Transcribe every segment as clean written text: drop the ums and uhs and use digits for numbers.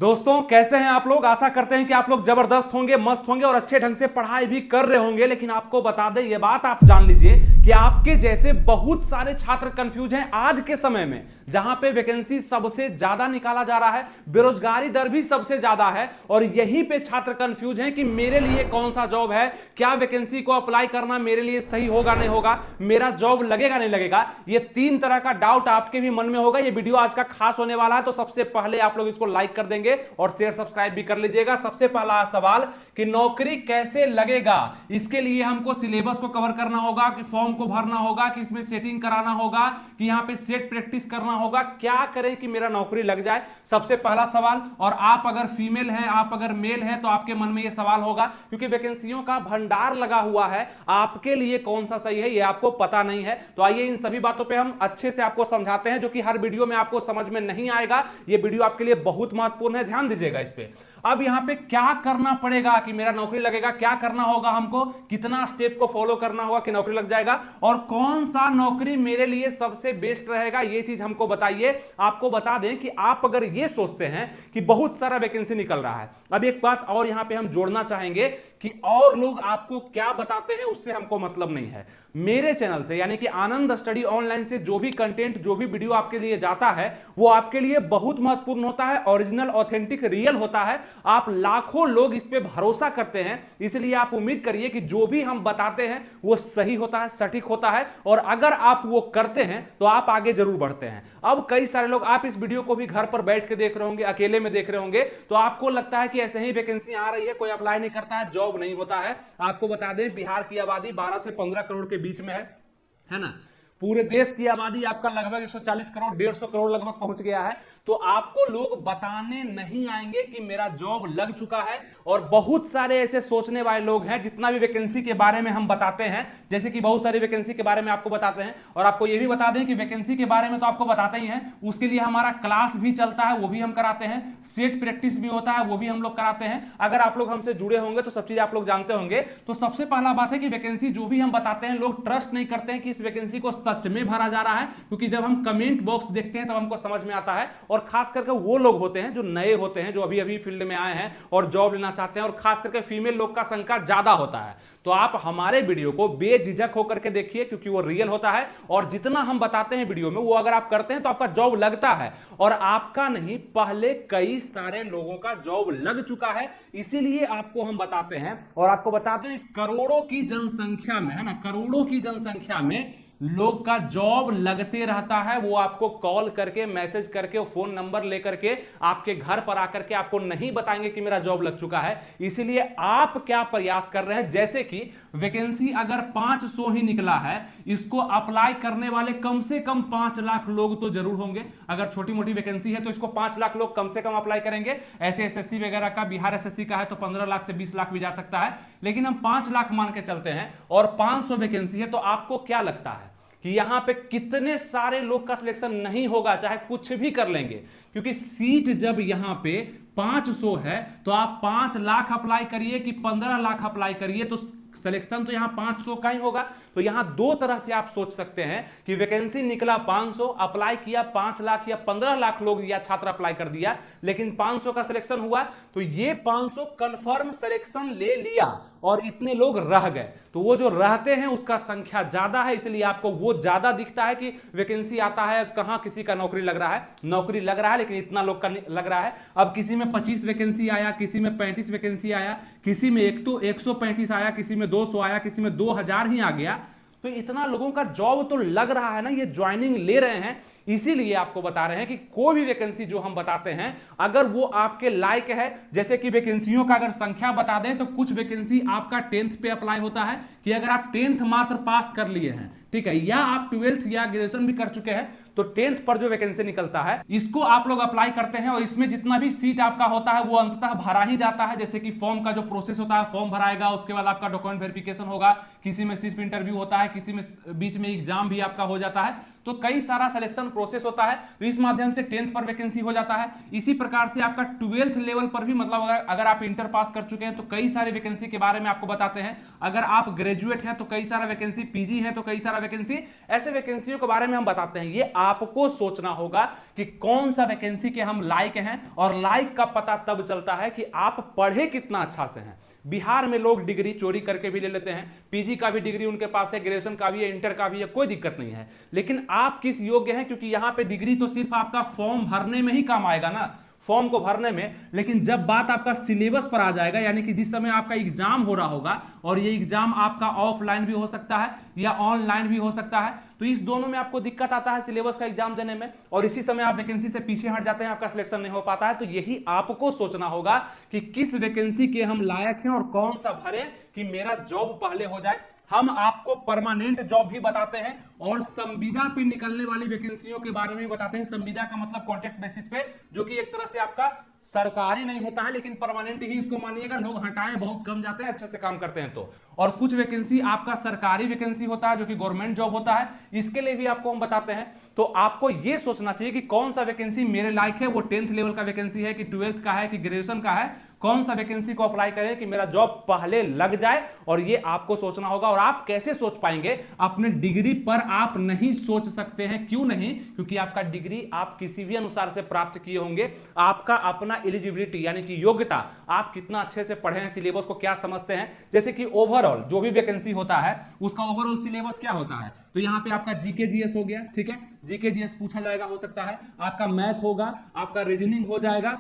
दोस्तों कैसे हैं आप लोग। आशा करते हैं कि आप लोग जबरदस्त होंगे, मस्त होंगे और अच्छे ढंग से पढ़ाई भी कर रहे होंगे। लेकिन आपको बता दें, यह बात आप जान लीजिए कि आपके जैसे बहुत सारे छात्र कंफ्यूज हैं आज के समय में, जहां पे वैकेंसी सबसे ज्यादा निकाला जा रहा है, बेरोजगारी दर भी सबसे ज्यादा है और यहीं पे छात्र कंफ्यूज हैं कि मेरे लिए कौन सा जॉब है, क्या वैकेंसी को अप्लाई करना मेरे लिए सही होगा नहीं होगा, मेरा जॉब लगेगा नहीं लगेगा। ये तीन तरह का डाउट आपके भी मन में होगा। ये वीडियो आज का खास होने वाला है, तो सबसे पहले आप लोग इसको लाइक कर देंगे और शेयर सब्सक्राइब भी कर लीजिएगा। सबसे पहला सवाल कि नौकरी कैसे लगेगा, इसके लिए हमको सिलेबस को कवर करना होगा, कि फॉर्म को भरना होगा, कि इसमें सेटिंग कराना होगा, कि यहां पे सेट प्रैक्टिस करना होगा, क्या करें कि मेरा नौकरी लग जाए। सबसे पहला सवाल। और आप अगर फीमेल हैं, आप अगर मेल हैं, तो आपके मन में यह सवाल होगा, क्योंकि वैकेंसियों का भंडार लगा हुआ है, आपके लिए कौन सा सही है यह आपको पता नहीं है। तो आइए इन सभी बातों पे हम अच्छे से आपको समझाते हैं, जो कि हर वीडियो में आपको समझ में नहीं आएगा। यह वीडियो आपके लिए बहुत महत्वपूर्ण है, ध्यान दीजिएगा इस पे। अब यहां पे क्या करना पड़ेगा कि मेरा नौकरी लगेगा, क्या करना होगा हमको, कितना स्टेप को फॉलो करना होगा कि नौकरी लग जाएगा, और कौन सा नौकरी मेरे लिए सबसे बेस्ट रहेगा, ये चीज हमको बताइए। आपको बता दें कि आप अगर ये सोचते हैं कि बहुत सारा वैकेंसी निकल रहा है, अब एक बात और यहां पे हम जोड़ना चाहेंगे कि और लोग आपको क्या बताते हैं उससे हमको मतलब नहीं है। मेरे चैनल से यानी कि आनंद स्टडी ऑनलाइन से जो भी कंटेंट, जो भी वीडियो आपके लिए जाता है, वो आपके लिए बहुत महत्वपूर्ण होता है, ओरिजिनल, ऑथेंटिक, रियल होता है। आप लाखों लोग इस पे भरोसा करते हैं, इसलिए आप उम्मीद करिए कि जो भी हम बताते हैं वो सही होता है, सटीक होता है, और अगर आप वो करते हैं तो आप आगे जरूर बढ़ते हैं। अब कई सारे लोग, आप इस वीडियो को भी घर पर बैठ के देख रहे होंगे, अकेले में देख रहे होंगे, तो आपको लगता है कि ऐसे ही वैकेंसी आ रही है, कोई अप्लाई नहीं करता है, जॉब नहीं होता है। आपको बता दें, बिहार की आबादी 12 से 15 करोड़ के बीच में है ना। पूरे देश की आबादी आपका लगभग 140 करोड़, 150 करोड़ लगभग पहुंच गया है। तो आपको लोग बताने नहीं आएंगे कि मेरा जॉब लग चुका है। और बहुत सारे ऐसे सोचने वाले लोग हैं, जितना भी वैकेंसी के बारे में हम बताते हैं, जैसे कि बहुत सारी वैकेंसी के बारे में आपको बताते हैं, और आपको यह भी बता दें कि वैकेंसी के बारे में तो आपको बताते ही हैं, उसके लिए हमारा क्लास भी चलता है, वो भी हम कराते हैं, सेट प्रैक्टिस भी होता है, वो भी हम लोग कराते हैं। अगर आप लोग हमसे जुड़े होंगे तो सब चीज आप लोग जानते होंगे। तो सबसे पहला बात है कि वैकेंसी जो भी हम बताते हैं, लोग ट्रस्ट नहीं करते हैं कि इस वैकेंसी को सच में भरा जा रहा है, क्योंकि जब हम कमेंट बॉक्स देखते हैं तब हमको समझ में आता है। और खास करके वो लोग होते हैं जो नए होते हैं, जो अभी अभी फील्ड में आए हैं और जॉब लेना चाहते हैं, और खास करके फीमेल लोग का संख्या ज्यादा होता है। तो आप हमारे वीडियो को बेझिझक होकर के देखिए, क्योंकि वो रियल होता है, और जितना हम बताते हैं वीडियो में वो अगर आप करते हैं तो आपका जॉब लगता है। और आपका नहीं, पहले कई सारे लोगों का जॉब लग चुका है, इसीलिए आपको हम बताते हैं। और आपको बताते हैं, इस करोड़ों की जनसंख्या में, है ना, करोड़ों की जनसंख्या में लोग का जॉब लगते रहता है। वो आपको कॉल करके, मैसेज करके, फोन नंबर लेकर के आपके घर पर आकर के आपको नहीं बताएंगे कि मेरा जॉब लग चुका है। इसीलिए आप क्या प्रयास कर रहे हैं, जैसे कि वैकेंसी अगर 500 ही निकला है, इसको अप्लाई करने वाले कम से कम 5 लाख लोग तो जरूर होंगे। अगर छोटी मोटी वैकेंसी है तो इसको 5 लाख लोग कम से कम अप्लाई करेंगे। ऐसे एसएससी वगैरह का, बिहार एसएससी का है तो 15 लाख से 20 लाख भी जा सकता है, लेकिन हम 5 लाख मान के चलते हैं और 500 वैकेंसी है। तो आपको क्या लगता है कि यहां पे कितने सारे लोग का सिलेक्शन नहीं होगा, चाहे कुछ भी कर लेंगे? क्योंकि सीट जब यहां पे 500 है तो आप 5 लाख अप्लाई करिए कि 15 लाख अप्लाई करिए, तो सिलेक्शन तो यहां 500 का ही होगा। तो यहां दो तरह से आप सोच सकते हैं कि वैकेंसी निकला 500, अप्लाई किया 5 लाख या 15 लाख लोग या छात्र अप्लाई कर दिया, लेकिन 500 का सिलेक्शन हुआ, तो ये 500 कंफर्म सिलेक्शन ले लिया और इतने लोग रह गए। तो वो जो रहते हैं उसका संख्या ज्यादा है, इसलिए आपको वो ज्यादा दिखता है कि वैकेंसी आता है, कहां किसी का नौकरी लग रहा है। नौकरी लग रहा है लेकिन इतना लोग का लग रहा है। अब किसी में 25 वैकेंसी आया, किसी में 35 वैकेंसी आया, किसी में 135 आया, किसी में 200 आया, किसी में 2000 ही आ गया। तो इतना लोगों का जॉब तो लग रहा है ना, ये ज्वाइनिंग ले रहे हैं। इसीलिए आपको बता रहे हैं कि कोई भी वैकेंसी जो हम बताते हैं, अगर वो आपके लायक है, जैसे कि वैकेंसियों का अगर संख्या बता दें तो कुछ वैकेंसी आपका 10th पे अप्लाई होता है, कि अगर आप 10th मात्र पास कर लिए हैं, ठीक है, या आप 12th या ग्रेजुएशन भी कर चुके हैं, तो 10th पर जो वैकेंसी निकलता है इसको आप लोग अप्लाई करते हैं, और इसमें जितना भी सीट आपका होता है वो अंततः भरा ही जाता है। जैसे कि फॉर्म का जो प्रोसेस होता है, फॉर्म भराएगा, उसके बाद आपका डॉक्यूमेंट वेरिफिकेशन होगा, किसी में सिर्फ इंटरव्यू होता है, किसी में बीच में एग्जाम भी आपका हो जाता है। तो कई सारा सिलेक्शन प्रोसेस होता है, तो इस माध्यम से 10th पर वैकेंसी हो जाता है। इसी प्रकार से आपका 12th लेवल पर भी, मतलब अगर आप इंटर पास कर चुके हैं तो कई सारे वैकेंसी के बारे में आपको बताते हैं। अगर आप ग्रेजुएट हैं तो कई सारा वैकेंसी, पीजी है तो कई सारा वैकेंसी, ऐसे वैकेंसियों के बारे में हम बताते हैं। ये आपको सोचना होगा कि कौन सा वैकेंसी के हम लायक हैं, और लायक का पता तब चलता है कि आप पढ़े कितना अच्छा से हैं। बिहार में लोग डिग्री चोरी करके भी ले लेते हैं, पीजी का भी डिग्री उनके पास है, ग्रेजुएशन का भी है, इंटर का भी है, कोई दिक्कत नहीं है। लेकिन आप किस योग्य हैं, क्योंकि यहां पे डिग्री तो सिर्फ आपका फॉर्म भरने में ही काम आएगा ना, फॉर्म को भरने में। लेकिन जब बात आपका सिलेबस पर आ जाएगा, यानी कि जिस समय आपका एग्जाम हो रहा होगा, और ये एग्जाम आपका ऑफलाइन भी हो सकता है या ऑनलाइन भी हो सकता है, तो इस दोनों में आपको दिक्कत आता है सिलेबस का एग्जाम देने में, और इसी समय आप वैकेंसी से पीछे हट जाते हैं, आपका सिलेक्शन नहीं हो पाता है। तो यही आपको सोचना होगा कि किस वैकेंसी के हम लायक हैं और कौन सा भरें कि मेरा जॉब पहले हो जाए। हम आपको परमानेंट जॉब भी बताते हैं और संविदा पे निकलने वाली वैकेंसियों के बारे में बताते हैं। संविदा का मतलब कॉन्ट्रैक्ट बेसिस पे, जो कि एक तरह से आपका सरकारी नहीं होता है, लेकिन परमानेंट ही इसको मानिएगा। लोग हटाएं बहुत कम जाते हैं अच्छे से काम करते हैं तो। और कुछ वैकेंसी आपका सरकारी वैकेंसी होता है, जो कि गवर्नमेंट जॉब होता है, इसके लिए भी आपको हम बताते हैं। तो आपको यह सोचना चाहिए कि कौन सा वैकेंसी मेरे लायक है, वो 10th लेवल का वैकेंसी है कि 12th का है कि ग्रेजुएशन का है, कौन सा वैकेंसी को अप्लाई करें कि मेरा जॉब पहले लग जाए। और ये आपको सोचना होगा। और आप कैसे सोच पाएंगे, अपने डिग्री पर आप नहीं सोच सकते हैं। क्यों नहीं? क्योंकि आपका डिग्री आप किसी भी अनुसार से प्राप्त किए होंगे। आपका अपना एलिजिबिलिटी यानी कि योग्यता, आप कितना अच्छे से पढ़े हैं, सिलेबस को क्या समझते हैं। जैसे कि ओवरऑल जो भी वैकेंसी होता है उसका ओवरऑल सिलेबस क्या होता है, तो यहाँ पे आपका जीके जीएस हो गया, ठीक है, जीके जीएस पूछा जाएगा, हो सकता है आपका मैथ होगा, आपका रीजनिंग हो जाएगा,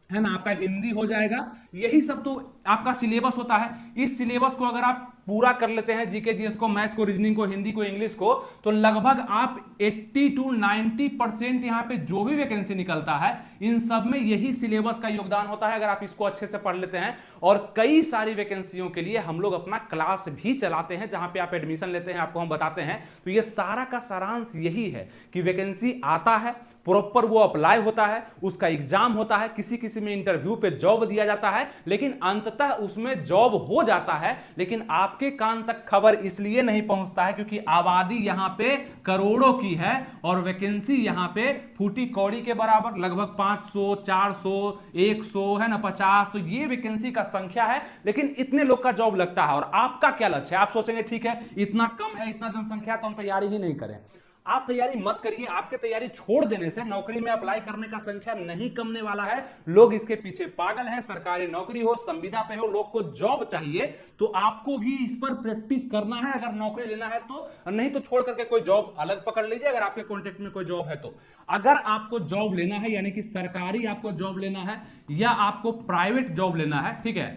है ना, आपका हिंदी हो जाएगा। यही सब तो आपका सिलेबस होता है। इस सिलेबस को अगर आप पूरा कर लेते हैं, जीके जीएस को, मैथ को, रीजनिंग को, हिंदी को, इंग्लिश को, तो लगभग आप 80 to 90% यहाँ पे जो भी वैकेंसी निकलता है, इन सब में यही सिलेबस का योगदान होता है, अगर आप इसको अच्छे से पढ़ लेते हैं। और कई सारी वैकेंसियों के लिए हम लोग अपना क्लास भी चलाते हैं, जहां पे आप एडमिशन लेते हैं, आपको हम बताते हैं। तो ये सारा का सारांश यही है कि वैकेंसी आता है, प्रॉपर वो अप्लाई होता है, उसका एग्जाम होता है, किसी किसी में इंटरव्यू पे जॉब दिया जाता है, लेकिन अंततः उसमें जॉब हो जाता है। लेकिन आपके कान तक खबर इसलिए नहीं पहुंचता है क्योंकि आबादी यहां पे करोड़ों की है और वैकेंसी यहां पे फूटी कौड़ी के बराबर, लगभग 500, 400, 100, है ना, 50, तो ये वैकेंसी का संख्या है। लेकिन इतने लोग का जॉब लगता है। और आपका क्या लक्ष्य है? आप सोचेंगे ठीक है, इतना कम है, इतना जनसंख्या, तो हम तैयारी ही नहीं करें। आप तैयारी मत करिए। आपके तैयारी छोड़ देने से नौकरी में अप्लाई करने का संख्या नहीं कमने वाला है। लोग इसके पीछे पागल हैं। सरकारी नौकरी हो, संविदा पे हो, लोग को जॉब चाहिए, तो आपको भी इस पर प्रैक्टिस करना है अगर नौकरी लेना है तो। नहीं तो छोड़ करके कोई जॉब अलग पकड़ लीजिए, अगर आपके कॉन्टेक्ट में कोई जॉब है तो। अगर आपको जॉब लेना है, यानी कि सरकारी आपको जॉब लेना है या आपको प्राइवेट जॉब लेना है, ठीक है,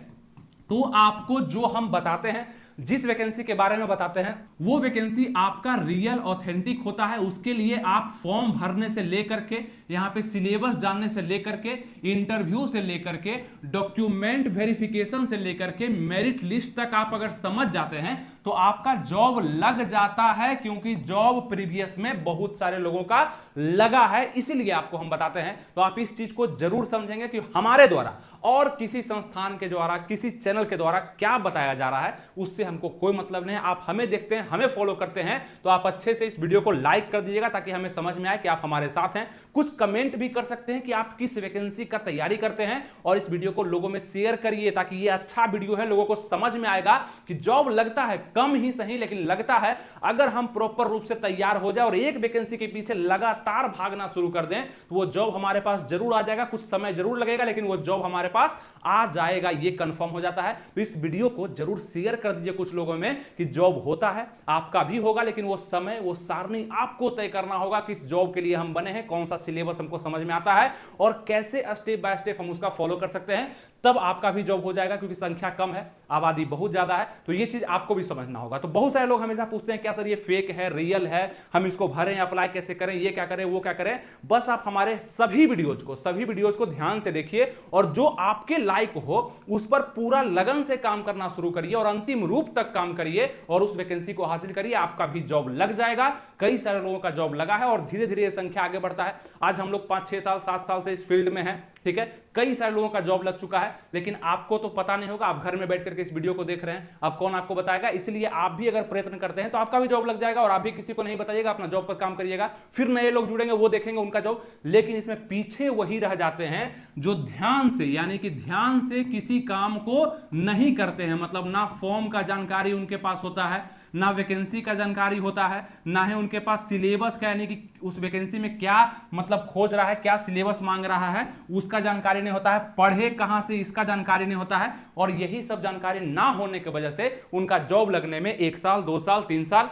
तो आपको जो हम बताते हैं, जिस वैकेंसी के बारे में बताते हैं, वो वैकेंसी आपका रियल ऑथेंटिक होता है। उसके लिए आप फॉर्म भरने से लेकर के, यहां पे सिलेबस जानने से लेकर के, इंटरव्यू से लेकर के, डॉक्यूमेंट वेरिफिकेशन से लेकर के, मेरिट लिस्ट तक आप अगर समझ जाते हैं तो आपका जॉब लग जाता है। क्योंकि जॉब प्रीवियस में बहुत सारे लोगों का लगा है, इसीलिए आपको हम बताते हैं। तो आप इस चीज को जरूर समझेंगे कि हमारे द्वारा और किसी संस्थान के द्वारा, किसी चैनल के द्वारा क्या बताया जा रहा है, उससे हमको कोई मतलब नहीं है। आप हमें देखते हैं, हमें फॉलो करते हैं, तो आप अच्छे से इस वीडियो को लाइक कर दीजिएगा ताकि हमें समझ में आए कि आप हमारे साथ हैं। कुछ कमेंट भी कर सकते हैं कि आप किस वैकेंसी का तैयारी करते हैं, और इस वीडियो को लोगों में शेयर करिए ताकि ये अच्छा वीडियो है, लोगों को समझ में आएगा कि जॉब लगता है, कम ही सही लेकिन लगता है। अगर हम प्रॉपर रूप से तैयार हो जाए और एक वैकेंसी के पीछे लगातार भागना शुरू कर दें, तो वो जॉब हमारे पास जरूर आ जाएगा। कुछ समय जरूर लगेगा, लेकिन वो जॉब हमारे पास आ जाएगा, ये कंफर्म हो जाता है। तो इस वीडियो को जरूर शेयर कर दीजिए कुछ लोगों में कि जॉब होता है, आपका भी होगा, लेकिन वो समय, वो सारणी आपको तय करना होगा। किस जॉब के लिए हम बने हैं, कौन सा सिलेबस हमको समझ में आता है और कैसे स्टेप बाय स्टेप हम उसका फॉलो कर सकते हैं, तब आपका भी जॉब हो जाएगा। क्योंकि संख्या कम है, आबादी बहुत ज्यादा है, तो ये चीज आपको भी समझना होगा। तो बहुत सारे लोग हमेशा पूछते हैं क्या सर ये फेक है, रियल है, हम इसको भरें, अप्लाई कैसे करें, ये क्या करें, वो क्या करें। बस आप हमारे सभी वीडियोज को ध्यान से देखिए और जो आपके लायक हो उस पर पूरा लगन से काम करना शुरू करिए और अंतिम रूप तक काम करिए और उस वैकेंसी को हासिल करिए। आपका भी जॉब लग जाएगा। कई सारे लोगों का जॉब लगा है और धीरे धीरे संख्या आगे बढ़ता है। आज हम लोग 5, 6 साल, 7 साल से इस फील्ड में हैं, ठीक है, कई सारे लोगों का जॉब लग चुका है, लेकिन आपको तो पता नहीं होगा, आप घर में बैठ करके इस वीडियो को देख रहे हैं, अब कौन आपको बताएगा। इसलिए आप भी अगर प्रयत्न करते हैं तो आपका भी जॉब लग जाएगा, और आप भी किसी को नहीं बताइएगा, अपना जॉब पर काम करिएगा, फिर नए लोग जुड़ेंगे, वो देखेंगे उनका जॉब। लेकिन इसमें पीछे वही रह जाते हैं जो ध्यान से, यानी कि ध्यान से किसी काम को नहीं करते हैं, मतलब ना फॉर्म का जानकारी उनके पास होता है, ना वैकेंसी का जानकारी होता है, ना है उनके पास सिलेबस का, यानी कि उस वैकेंसी में क्या मतलब खोज रहा है, क्या सिलेबस मांग रहा है, उसका जानकारी नहीं होता है, पढ़े कहां से इसका जानकारी नहीं होता है। और यही सब जानकारी ना होने की वजह से उनका जॉब लगने में 1 साल 2 साल 3 साल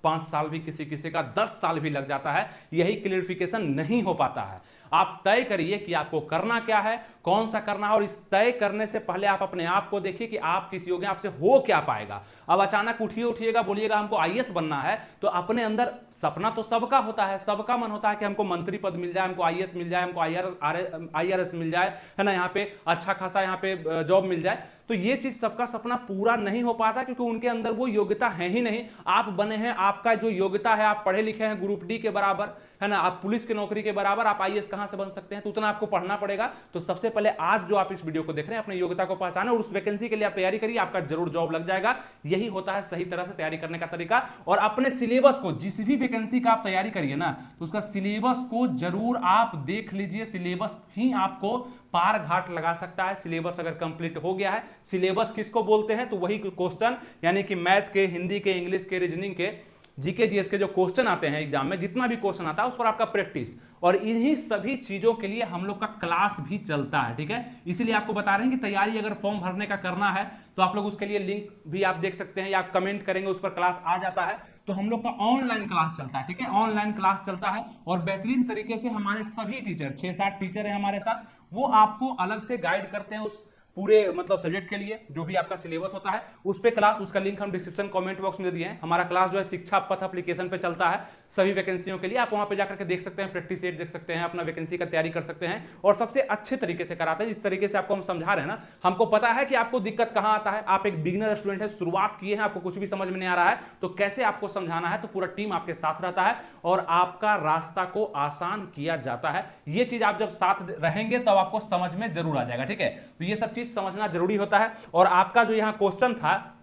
5 साल भी, किसी किसी का 10 साल भी लग जाता है। यही क्लियरिफिकेशन नहीं हो पाता है। आप तय करिए कि आपको करना क्या है, कौन सा करना है, और इस तय करने से पहले आप अपने आप को देखिए कि आप किस योग्य, आपसे हो क्या पाएगा। अब अचानक उठिएगा बोलिएगा हमको आईएएस बनना है, तो अपने अंदर सपना तो सबका होता है, सबका मन होता है कि हमको मंत्री पद मिल जाए, हमको आईएएस मिल जाए, हमको आईआरएस मिल जाए, है ना, यहाँ पे अच्छा खासा यहाँ पे जॉब मिल जाए। तो ये चीज सबका सपना पूरा नहीं हो पाता, क्योंकि उनके अंदर वो योग्यता है ही नहीं। आप बने हैं, आपका जो योग्यता है, आप पढ़े लिखे हैं ग्रुप डी के बराबर, है ना, आप पुलिस की नौकरी के बराबर, आप आईएएस कहां से बन सकते हैं, तो उतना आपको पढ़ना पड़ेगा। तो सबसे पहले आज जो आप इस वीडियो को देख रहे हैं, अपनी योग्यता को पहचाने और उस वैकेंसी के लिए आप तैयारी करिए, आपका जरूर जॉब लग जाएगा। यही होता है सही तरह से तैयारी करने का तरीका। और अपने सिलेबस को, जिस भी वैकेंसी का आप तैयारी करिए ना, तो उसका सिलेबस को जरूर आप देख लीजिए। सिलेबस ही आपको पार घाट लगा सकता है। सिलेबस अगर कंप्लीट हो गया है, सिलेबस किसको बोलते हैं, तो वही क्वेश्चन, यानी कि मैथ के, हिंदी के, इंग्लिश के, रीजनिंग के, जीके जीएस के जो क्वेश्चन आते हैं एग्जाम में, जितना भी क्वेश्चन आता है उस पर आपका प्रैक्टिस, और इन्हीं सभी चीजों के लिए हम लोग का क्लास भी चलता है, ठीक है। इसीलिए आपको बता रहे हैं कि तैयारी अगर फॉर्म भरने का करना है तो आप लोग उसके लिए लिंक भी आप देख सकते हैं, या आप कमेंट करेंगे उस पर क्लास आ जाता है। तो हम लोग का ऑनलाइन क्लास चलता है, ठीक है, ऑनलाइन क्लास चलता है, और बेहतरीन तरीके से हमारे सभी टीचर, 6-7 टीचर है हमारे साथ, वो आपको अलग से गाइड करते हैं उस पूरे मतलब सब्जेक्ट के लिए, जो भी आपका सिलेबस होता है उस पे क्लास, उसका लिंक हम डिस्क्रिप्शन कमेंट बॉक्स में दे दिए हैं। हमारा क्लास जो है शिक्षा पथ एप्लीकेशन पे चलता है सभी वैकेंसियों के लिए, आप वहां पे जाकर के देख सकते हैं, प्रैक्टिस सेट देख सकते हैं, अपना वैकेंसी का तैयारी कर सकते हैं, और सबसे अच्छे तरीके से कराते हैं। जिस तरीके से आपको हम समझा रहे हैं ना, हमको पता है कि आपको दिक्कत कहां आता है। आप एक बिगिनर स्टूडेंट है, शुरुआत किए हैं, आपको कुछ भी समझ में नहीं आ रहा है, तो कैसे आपको समझाना है, तो पूरा टीम आपके साथ रहता है और आपका रास्ता को आसान किया जाता है। ये चीज आप जब साथ रहेंगे तब आपको समझ में जरूर आ जाएगा, ठीक है। तो ये सब चीज समझना जरूरी होता है। और आपका जो यहां क्वेश्चन था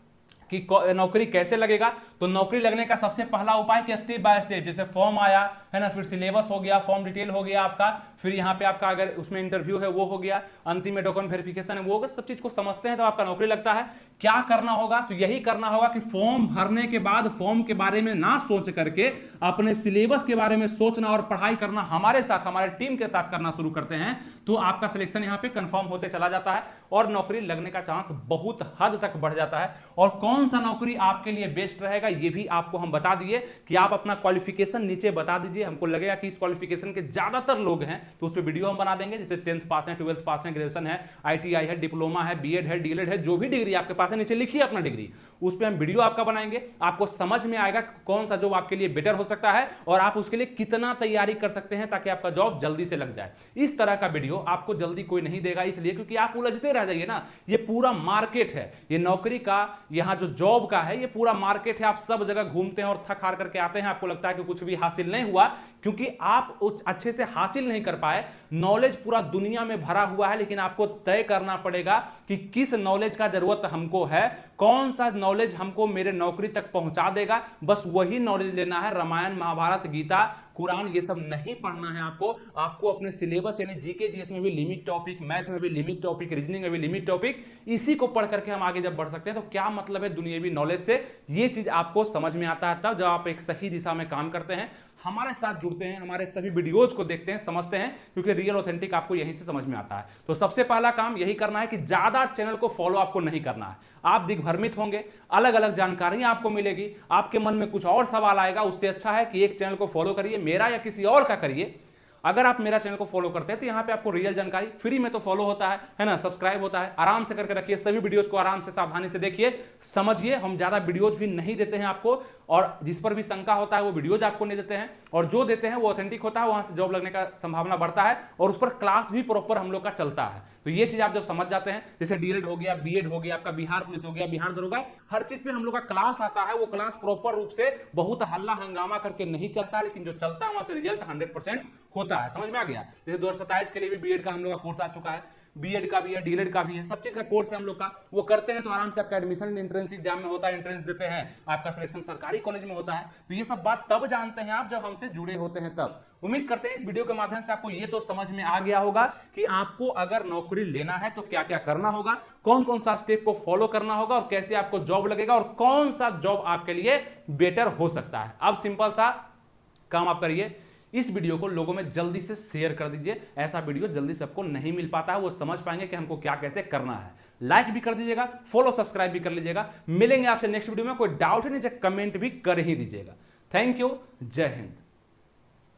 कि नौकरी कैसे लगेगा, तो नौकरी लगने का सबसे पहला उपाय कि स्टेप बाय स्टेप, जैसे फॉर्म आया है ना, फिर सिलेबस हो गया, फॉर्म डिटेल हो गया आपका, फिर यहाँ पे आपका अगर उसमें इंटरव्यू है वो हो गया, अंतिम में डॉक्यूमेंट वेरिफिकेशन है वो होगा, सब चीज को समझते हैं तो आपका नौकरी लगता है। क्या करना होगा, तो यही करना होगा कि फॉर्म भरने के बाद फॉर्म के बारे में ना सोच करके अपने सिलेबस के बारे में सोचना और पढ़ाई करना हमारे साथ, हमारे टीम के साथ करना शुरू करते हैं, तो आपका सिलेक्शन यहाँ पे कंफर्म होते चला जाता है और नौकरी लगने का चांस बहुत हद तक बढ़ जाता है। और कौन सा नौकरी आपके लिए बेस्ट रहेगा ये भी आपको हम बता दिए कि आप अपना क्वालिफिकेशन नीचे बता दीजिए। हमको लगेगा कि इस क्वालिफिकेशन के ज्यादातर लोग हैं तो उस पर वीडियो हम बना देंगे, जैसे 10th पास है, 12th पास है, ग्रेजुएशन है, आईटीआई है, डिप्लोमा है, बीएड है, डीएलएड है, जो भी डिग्री आपके पास है नीचे लिखिए अपना डिग्री, उस पर हम वीडियो आपका बनाएंगे। आपको समझ में आएगा कौन सा जॉब आपके लिए बेटर हो सकता है और आप उसके लिए कितना तैयारी कर सकते हैं ताकि आपका जॉब जल्दी से लग जाए। इस तरह का वीडियो आपको जल्दी कोई नहीं देगा, इसलिए क्योंकि आप उलझते रह जाइए ना। ये पूरा मार्केट है, ये नौकरी का, यहाँ जो जॉब का है, ये पूरा मार्केट है। आप सब जगह घूमते हैं और थक हार करके आते हैं, आपको लगता है कि कुछ भी हासिल नहीं हुआ क्योंकि आप अच्छे से हासिल नहीं कर पाए। नॉलेज पूरा दुनिया में भरा हुआ है, लेकिन आपको तय करना पड़ेगा कि किस नॉलेज का जरूरत हमको है, कौन सा नॉलेज हमको मेरे नौकरी तक पहुंचा देगा, बस वही नॉलेज लेना है। रामायण, महाभारत, गीता, कुरान ये सब नहीं पढ़ना है आपको अपने सिलेबस यानी जीके जीएस में भी लिमिट टॉपिक, मैथ में भी लिमिट टॉपिक, रीजनिंग में भी लिमिट टॉपिक, इसी को पढ़ करके हम आगे जब बढ़ सकते हैं तो क्या मतलब है दुनियावी नॉलेज से, ये चीज आपको समझ में आता है तब जब आप एक सही दिशा में काम करते हैं, हमारे साथ जुड़ते हैं, हमारे सभी वीडियोज को देखते हैं, समझते हैं, क्योंकि रियल ऑथेंटिक आपको यहीं से समझ में आता है। तो सबसे पहला काम यही करना है कि ज्यादा चैनल को फॉलो आपको नहीं करना है। आप दिग्भ्रमित होंगे, अलग अलग जानकारियां आपको मिलेगी, आपके मन में कुछ और सवाल आएगा। उससे अच्छा है कि एक चैनल को फॉलो करिए, मेरा या किसी और का करिए। अगर आप मेरा चैनल को फॉलो करते हैं तो यहाँ पे आपको रियल जानकारी फ्री में तो फॉलो होता है ना, सब्सक्राइब होता है, आराम से करके रखिए। सभी वीडियोज को आराम से सावधानी से देखिए, समझिए। हम ज्यादा वीडियोज भी नहीं देते हैं आपको, और जिस पर भी शंका होता है वो वीडियोज आपको नहीं देते हैं, और जो देते हैं वो ऑथेंटिक होता है, वहां से जॉब लगने का संभावना बढ़ता है, और उस पर क्लास भी प्रॉपर हम लोग का चलता है। तो ये चीज आप जब समझ जाते हैं, जैसे डीएलएड हो गया, बीएड हो गया, आपका बिहार पुलिस हो गया, बिहार दरोगा, हर चीज पे हम लोग का क्लास आता है, वो क्लास प्रॉपर रूप से बहुत हल्ला हंगामा करके नहीं चलता, लेकिन जो चलता है वहां से रिजल्ट 100% होता है। समझ में आ गया? जैसे 2027 के लिए भी बीएड का हम लोग का कोर्स आ चुका है, बीएड का भी है, डीएलएड का भी है, सब चीज का कोर्स है हम लोग का, वो करते हैं तो आराम से आपका एडमिशन एंट्रेंस एग्जाम में होता है, एंट्रेंस देते हैं, आपका सिलेक्शन सरकारी कॉलेज में होता है। तो ये सब बात तब जानते हैं आप जब हमसे जुड़े होते हैं तब। उम्मीद करते हैं इस वीडियो के माध्यम से आपको ये तो समझ में आ गया होगा कि आपको अगर नौकरी लेना है तो क्या क्या करना होगा, कौन कौन सा स्टेप को फॉलो करना होगा, और कैसे आपको जॉब लगेगा, और कौन सा जॉब आपके लिए बेटर हो सकता है। अब सिंपल सा काम आप करिए, इस वीडियो को लोगों में जल्दी से शेयर कर दीजिए। ऐसा वीडियो जल्दी से सबको नहीं मिल पाता है, वो समझ पाएंगे कि हमको क्या कैसे करना है। लाइक भी कर दीजिएगा, फॉलो सब्सक्राइब भी कर लीजिएगा। मिलेंगे आपसे नेक्स्ट वीडियो में। कोई डाउट है नीचे कमेंट भी कर ही दीजिएगा। थैंक यू, जय हिंद।